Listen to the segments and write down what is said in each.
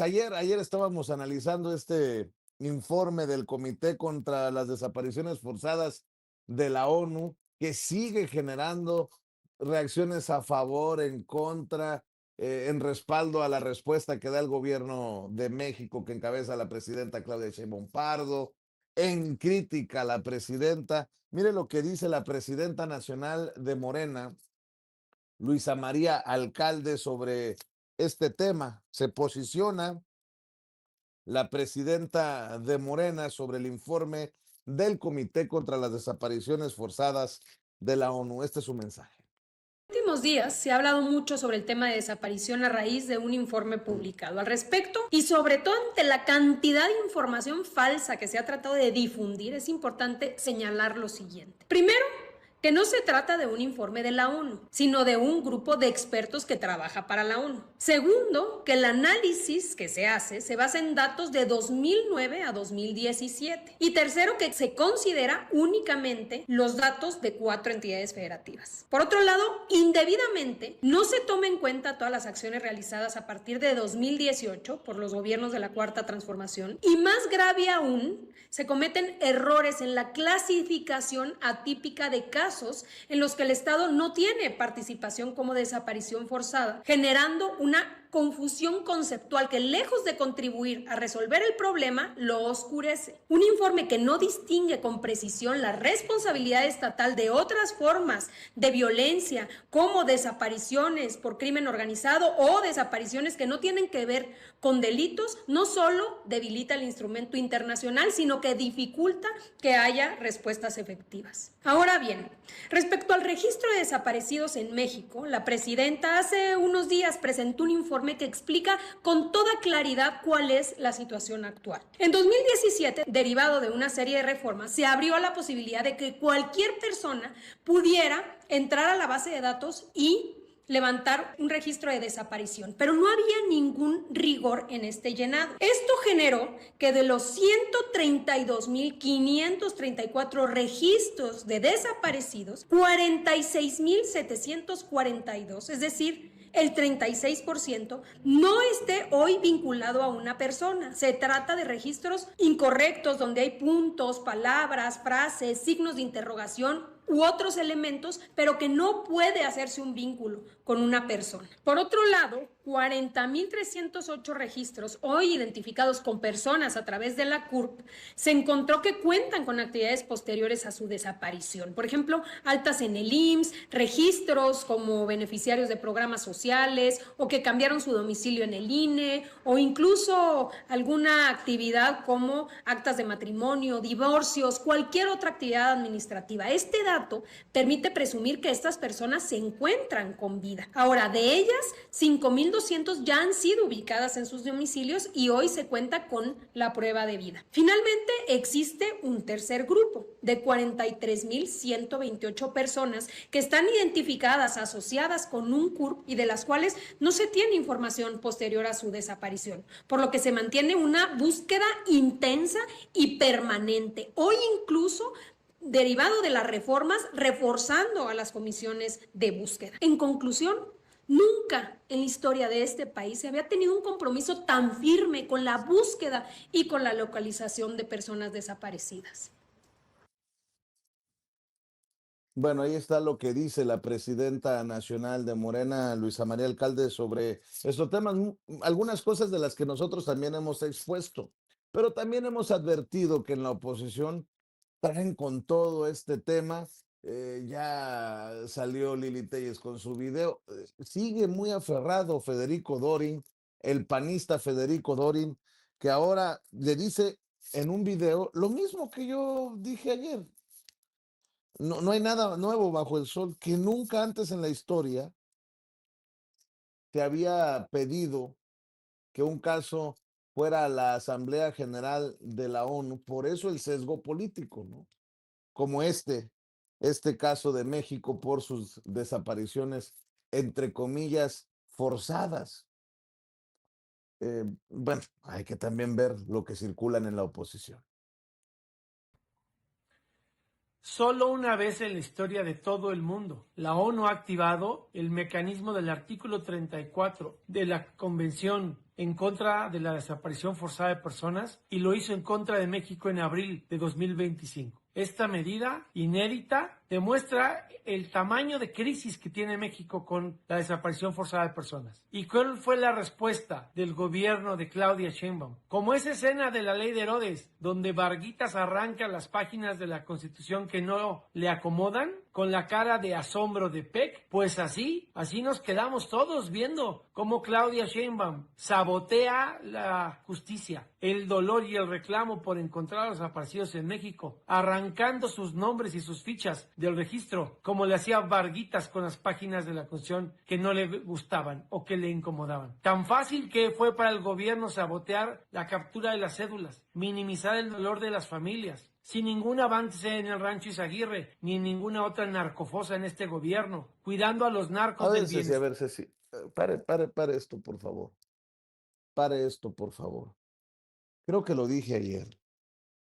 Ayer estábamos analizando este informe del Comité contra las Desapariciones Forzadas de la ONU, que sigue generando reacciones a favor, en contra, en respaldo a la respuesta que da el gobierno de México, que encabeza la presidenta Claudia Sheinbaum Pardo, en crítica a la presidenta. Mire lo que dice la presidenta nacional de Morena, Luisa María Alcalde, sobre este tema. Se posiciona la presidenta de Morena sobre el informe del Comité contra las Desapariciones Forzadas de la ONU. Este es su mensaje. En los últimos días se ha hablado mucho sobre el tema de desaparición a raíz de un informe publicado al respecto y sobre todo ante la cantidad de información falsa que se ha tratado de difundir, es importante señalar lo siguiente. Primero, que no se trata de un informe de la ONU, sino de un grupo de expertos que trabaja para la ONU. Segundo, que el análisis que se hace se basa en datos de 2009 a 2017. Y tercero, que se considera únicamente los datos de 4 entidades federativas. Por otro lado, indebidamente no se toma en cuenta todas las acciones realizadas a partir de 2018 por los gobiernos de la Cuarta Transformación y, más grave aún, se cometen errores en la clasificación atípica de casos en los que el Estado no tiene participación como desaparición forzada, generando una confusión conceptual que, lejos de contribuir a resolver el problema, lo oscurece. Un informe que no distingue con precisión la responsabilidad estatal de otras formas de violencia, como desapariciones por crimen organizado o desapariciones que no tienen que ver con delitos, no solo debilita el instrumento internacional, sino que dificulta que haya respuestas efectivas. Ahora bien, respecto al registro de desaparecidos en México, la presidenta hace unos días presentó un informe que explica con toda claridad cuál es la situación actual. En 2017, derivado de una serie de reformas, se abrió a la posibilidad de que cualquier persona pudiera entrar a la base de datos y levantar un registro de desaparición, pero no había ningún rigor en este llenado. Esto generó que de los 132.534 registros de desaparecidos, 46.742, es decir, el 36%, no esté hoy vinculado a una persona. Se trata de registros incorrectos donde hay puntos, palabras, frases, signos de interrogación u otros elementos, pero que no puede hacerse un vínculo con una persona. Por otro lado, 40.308 registros hoy identificados con personas a través de la CURP se encontró que cuentan con actividades posteriores a su desaparición. Por ejemplo, altas en el IMSS, registros como beneficiarios de programas sociales o que cambiaron su domicilio en el INE o incluso alguna actividad como actas de matrimonio, divorcios, cualquier otra actividad administrativa. Este dato permite presumir que estas personas se encuentran con vida. Ahora, de ellas, 5.200 ya han sido ubicadas en sus domicilios y hoy se cuenta con la prueba de vida. Finalmente, existe un tercer grupo de 43.128 personas que están identificadas, asociadas con un CURP y de las cuales no se tiene información posterior a su desaparición, por lo que se mantiene una búsqueda intensa y permanente. Hoy incluso derivado de las reformas, reforzando a las comisiones de búsqueda. En conclusión, nunca en la historia de este país se había tenido un compromiso tan firme con la búsqueda y con la localización de personas desaparecidas. Bueno, ahí está lo que dice la presidenta nacional de Morena, Luisa María Alcalde, sobre estos temas, algunas cosas de las que nosotros también hemos expuesto, pero también hemos advertido que en la oposición traen con todo este tema. Ya salió Lili Telles con su video. Sigue muy aferrado Federico Dorin, el panista Federico Dorin, que ahora le dice en un video lo mismo que yo dije ayer. No, no hay nada nuevo bajo el sol, que nunca antes en la historia se había pedido que un caso fuera a la Asamblea General de la ONU. Por eso el sesgo político, ¿no? Como este caso de México por sus desapariciones, entre comillas, forzadas. Bueno, hay que también ver lo que circulan en la oposición. Solo una vez en la historia de todo el mundo, la ONU ha activado el mecanismo del artículo 34 de la Convención en contra de la desaparición forzada de personas y lo hizo en contra de México en abril de 2025. Esta medida inédita demuestra el tamaño de crisis que tiene México con la desaparición forzada de personas. ¿Y cuál fue la respuesta del gobierno de Claudia Sheinbaum? Como esa escena de la ley de Herodes, donde Varguitas arranca las páginas de la Constitución que no le acomodan, con la cara de asombro de Peck, pues así nos quedamos todos viendo cómo Claudia Sheinbaum sabotea la justicia, el dolor y el reclamo por encontrar a los desaparecidos en México, arrancando sus nombres y sus fichas del registro, como le hacía Varguitas con las páginas de la Constitución que no le gustaban o que le incomodaban. Tan fácil que fue para el gobierno sabotear la captura de las cédulas, minimizar el dolor de las familias, sin ningún avance en el Rancho Izaguirre, ni en ninguna otra narcofosa en este gobierno, cuidando a los A narcos del ver, Ceci, a bienestar. ver, Ceci, pare esto, por favor. Pare esto, por favor. Creo que lo dije ayer.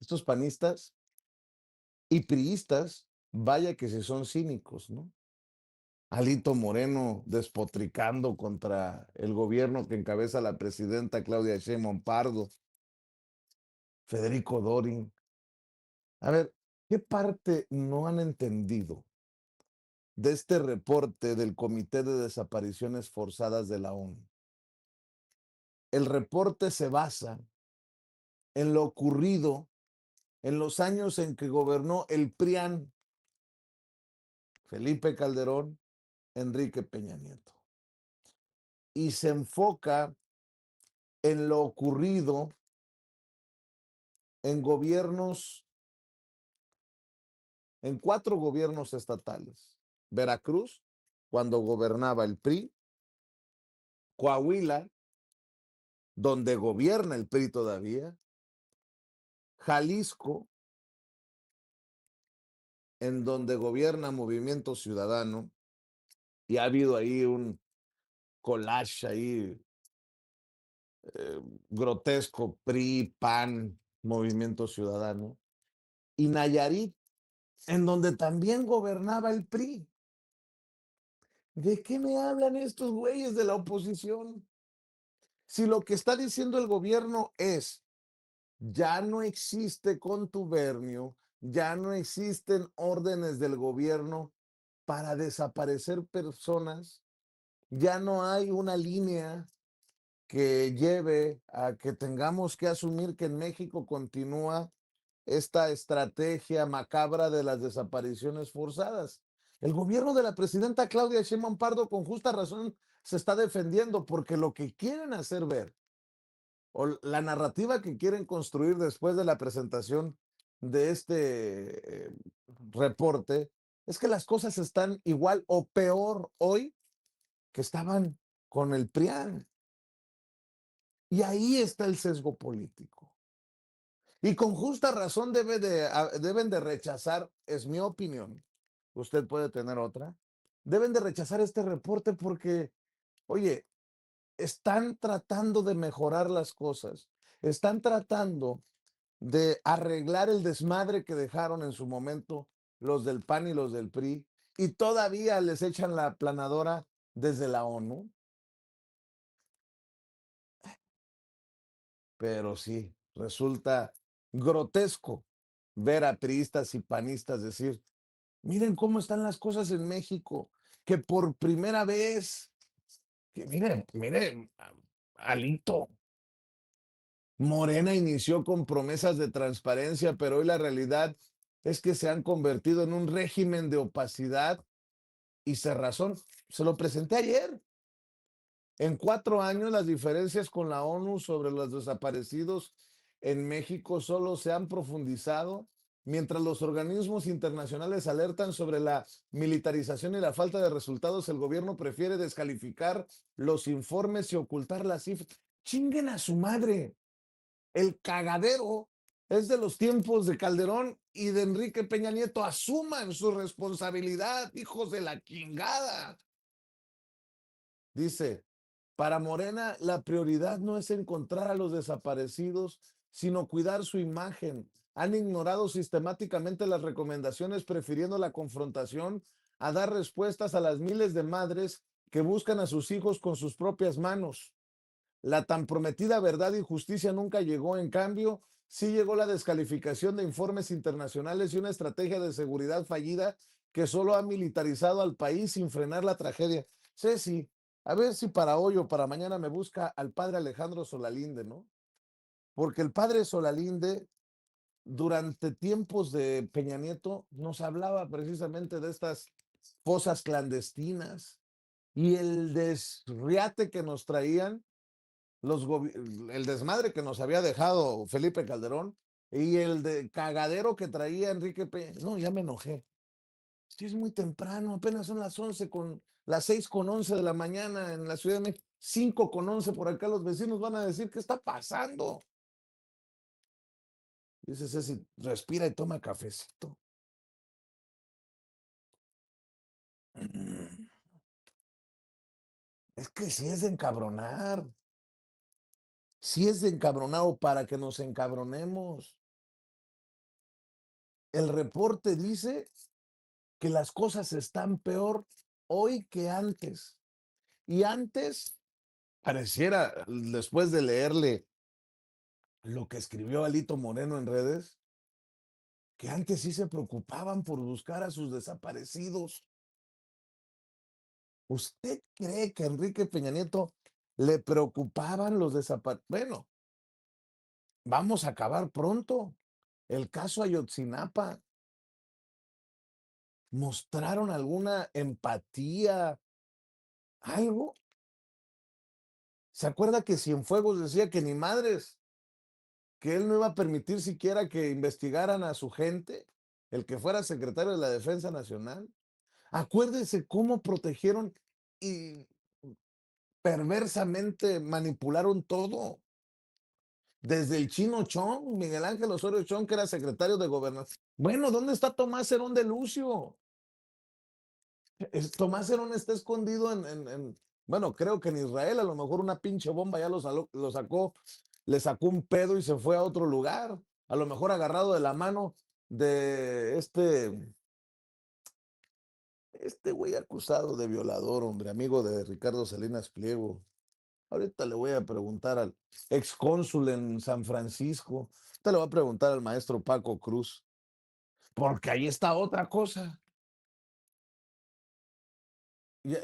Estos panistas y priistas, vaya que si son cínicos, ¿no? Alito Moreno despotricando contra el gobierno que encabeza la presidenta Claudia Sheinbaum Pardo, Federico Dorin. A ver, ¿qué parte no han entendido de este reporte del Comité de Desapariciones Forzadas de la ONU? El reporte se basa en lo ocurrido en los años en que gobernó el PRIAN, Felipe Calderón, Enrique Peña Nieto. Y se enfoca en lo ocurrido en gobiernos, en 4 gobiernos estatales. Veracruz, cuando gobernaba el PRI, Coahuila, donde gobierna el PRI todavía, Jalisco, en donde gobierna Movimiento Ciudadano, y ha habido ahí un collage ahí grotesco, PRI, PAN, Movimiento Ciudadano, y Nayarit, en donde también gobernaba el PRI. ¿De qué me hablan estos güeyes de la oposición? Si lo que está diciendo el gobierno es, ya no existe contubernio, ya no existen órdenes del gobierno para desaparecer personas, ya no hay una línea que lleve a que tengamos que asumir que en México continúa esta estrategia macabra de las desapariciones forzadas. El gobierno de la presidenta Claudia Sheinbaum Pardo con justa razón se está defendiendo porque lo que quieren hacer ver o la narrativa que quieren construir después de la presentación de este reporte es que las cosas están igual o peor hoy que estaban con el PRIAN. Y ahí está el sesgo político. Y con justa razón deben de rechazar, es mi opinión, usted puede tener otra, deben de rechazar este reporte porque, oye, están tratando de mejorar las cosas, están tratando de arreglar el desmadre que dejaron en su momento los del PAN y los del PRI, y todavía les echan la aplanadora desde la ONU. Pero sí, resulta grotesco ver a priistas y panistas decir, miren cómo están las cosas en México, que por primera vez, que miren, Alito, Morena inició con promesas de transparencia, pero hoy la realidad es que se han convertido en un régimen de opacidad y cerrazón. Se lo presenté ayer. En 4 años, las diferencias con la ONU sobre los desaparecidos en México solo se han profundizado, mientras los organismos internacionales alertan sobre la militarización y la falta de resultados. El gobierno prefiere descalificar los informes y ocultar las cifras. Chinguen a su madre. El cagadero es de los tiempos de Calderón y de Enrique Peña Nieto. Asuman su responsabilidad, hijos de la chingada. Dice, para Morena, la prioridad no es encontrar a los desaparecidos, sino cuidar su imagen. han ignorado sistemáticamente las recomendaciones, prefiriendo la confrontación a dar respuestas a las miles de madres que buscan a sus hijos con sus propias manos. La tan prometida verdad y justicia nunca llegó, en cambio, sí llegó la descalificación de informes internacionales y una estrategia de seguridad fallida que solo ha militarizado al país sin frenar la tragedia. Ceci, a ver si para hoy o para mañana me busca al padre Alejandro Solalinde, ¿no? Porque el padre Solalinde, durante tiempos de Peña Nieto, nos hablaba precisamente de estas fosas clandestinas y el desriate que nos traían el desmadre que nos había dejado Felipe Calderón y el de cagadero que traía Enrique Peña. No, ya me enojé. Sí, es muy temprano, apenas son las 6:11 de la mañana en la Ciudad de México, 5:11 por acá, los vecinos van a decir, ¿qué está pasando? Dice Ceci, respira y toma cafecito. Es que sí es de encabronar, sí es de encabronado para que nos encabronemos. El reporte dice que las cosas están peor hoy que antes. Y antes, pareciera, después de leerle lo que escribió Alito Moreno en redes, que antes sí se preocupaban por buscar a sus desaparecidos. ¿Usted cree que a Enrique Peña Nieto le preocupaban los desaparecidos? Bueno, vamos a acabar pronto. El caso Ayotzinapa. ¿Mostraron alguna empatía? ¿Algo? ¿Se acuerda que Cienfuegos decía que ni madres, que él no iba a permitir siquiera que investigaran a su gente, el que fuera secretario de la Defensa Nacional? Acuérdese cómo protegieron y perversamente manipularon todo. Desde el Chino Chong, Miguel Ángel Osorio Chong, que era secretario de Gobernación. Bueno, ¿dónde está Tomás Herón de Lucio? Tomás Herón está escondido bueno, creo que en Israel, a lo mejor una pinche bomba ya lo sacó, le sacó un pedo y se fue a otro lugar. A lo mejor agarrado de la mano de este güey acusado de violador, hombre, amigo de Ricardo Salinas Pliego. Ahorita le voy a preguntar al excónsul en San Francisco. Ahorita le voy a preguntar al maestro Paco Cruz, porque ahí está otra cosa.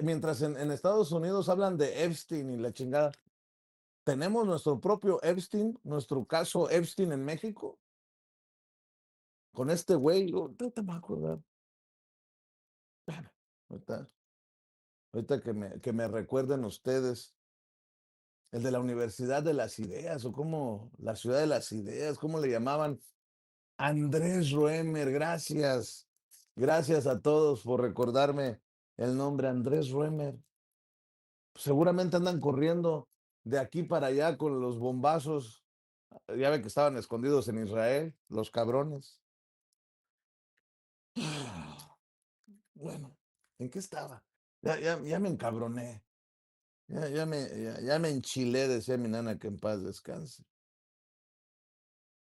Mientras en Estados Unidos hablan de Epstein y la chingada, tenemos nuestro propio Epstein, nuestro caso Epstein en México, con este güey, no te vas a acordar. Ahorita, ahorita que me recuerden ustedes, el de la Universidad de las Ideas, o como la Ciudad de las Ideas, ¿cómo le llamaban? Andrés Roemer, gracias. Gracias a todos por recordarme el nombre Andrés Roemer. Seguramente andan corriendo de aquí para allá con los bombazos. Ya ve que estaban escondidos en Israel, los cabrones. Bueno, ¿en qué estaba? Ya me encabroné. Ya me enchilé, decía mi nana, que en paz descanse.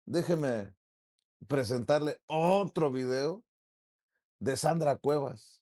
Déjeme presentarle otro video de Sandra Cuevas.